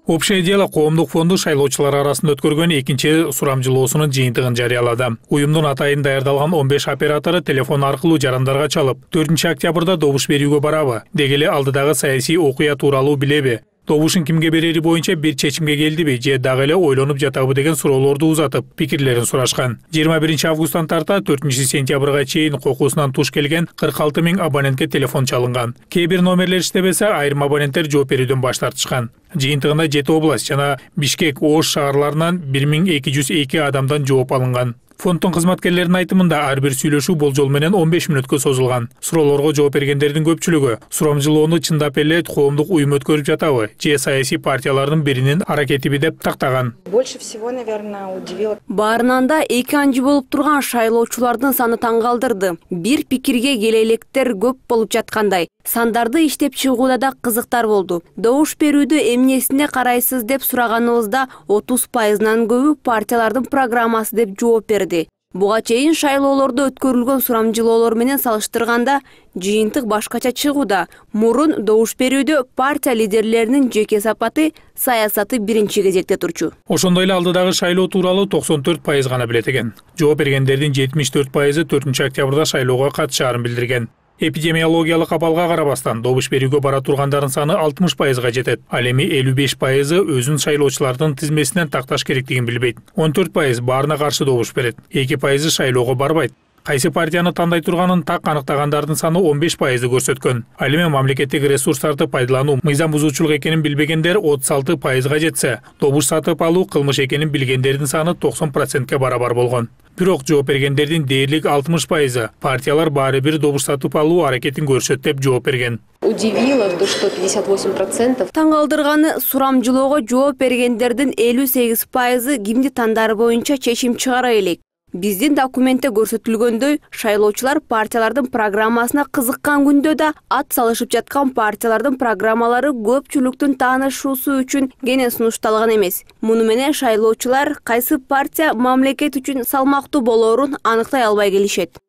Общее дело коомдук фонду шайлоочулар арасында өткөргөн экинчи сурамжылоосунун жыйынтыгын жарыялады. Уюмдун атайын даярдалган 15 оператору телефон аркылуу жарандарга чалып, 4-октябрда добуш берүүгө барабы, дегеле алдыдагы саясий окуя тууралуу билеби, добушун кимге берери боюнча бир чечимге келдиби же дагы эле ойлонуп жатабы деген суроолорду узатып, пикирлерин сурашкан. 21 августтан тарта 4-сентябрга чейин кокусунан туш келген 46 000 абонентке телефон чалынган. Кээ бир номерлер иштебесе, айрым абоненттер жооп берүүдөн баш тартышкан. Жыйынтыгында 7 область жана Бишкек, Ош шаарларынан 1202 адамдан жооп алынган. Фонддун кызматкерлеринин айтымында ар бир сүйлөшүү болжол менен 15 мүнөткө созулган. Суроолорго жооп бергендердин көпчүлүгү сурамжылоону чындап эле коомдук уюм өткөрүп жатабы же саясий партиялардын биринин аракетиби деп тактаган. Больше всего, наверное, удивило. Баарынан да эки анжы болуп турган шайлоочулардын саны таң калтырды. Бир пикирге келе электер көп болуп жаткандай. Сандарды иштеп чыгууда да кызыктар болду. Добуш берүүдө эмнесине карайсыз деп сураганыбызда 30%нан көбү партиялардын программасы деп жооп берди. Буга чейин шайлоолордо өткөрүлгөн сурамжылоолор менен салыштырганда жыйынтык башкача чыгууда. Мурун добуш берүүдө партия лидерлеринин жеке сапаты, саясаты биринчи кезекте турчу. Ошондой эле алдыдагы шайлоо тууралуу 94% гана билет экен. Жооп бергендердин 74% 4-октябрда шайлоого катышаарын билдирген. Эпидемиологиялык абалга карабастан добуш берүүгө бара тургандардын саны 60%га жетет. Ал эми 55% өзүн шайлоочулардын тизмесинен такташ керектигин билбейт. 14% баарына каршы добуш берет. 2% шайлоого барбайт. Кайсы партияны тандай турганын так аныктагандардын саны 15% көрсөткөн. Ал эми мамлекеттик ресурстарды пайдалануу мыйзам бузуучулук экенин билбегендер 36%га жетсе, добуш сатып алуу кылмыш экенин билгендердин саны 90%ке барабар болгон. Бирок жооп бергендердин дээрлик 60% партиялар баары бир добуш сатып алуу аракетин көрсөт деп жооп берген. Удивило, что 58%. Таң калтырганы сурамжылоого жооп бергендердин 58% кимди тандары боюнча чечим чыгара элек. Биздин документте көрсөтүлгөндөй, шайлоочулар партиялардын программасына кызыккан күндө да ат салышып жаткан партиялардын программалары көпчүлүктүн таанышуусу үчүн кене сунушталган эмес. Муну менен шайлоочулар кайсы партия мамлекет үчүн салмактуу болоорун аныктай албай келишет.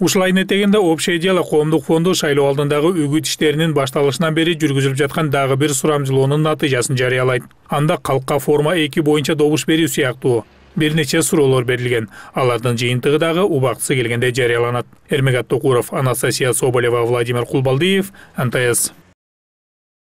Ушулайдын этегинде Общее дело коомдук фонду шайлоо алдындагы үгүт иштеринин башталышынан бери жүргүзүлүп жаткан дагы бир сурамжылоонун натыйжасын жарыялайт. Анда калкка форма 2 боюнча добуш берүү сыяктуу бир нече суроолор берилген. Алардын жыйынтыгы дагы убактысы келгенде жарыяланат. Эрмек Аттокуров, Анастасия Соболева, Владимир Кулбалдиев, НТС.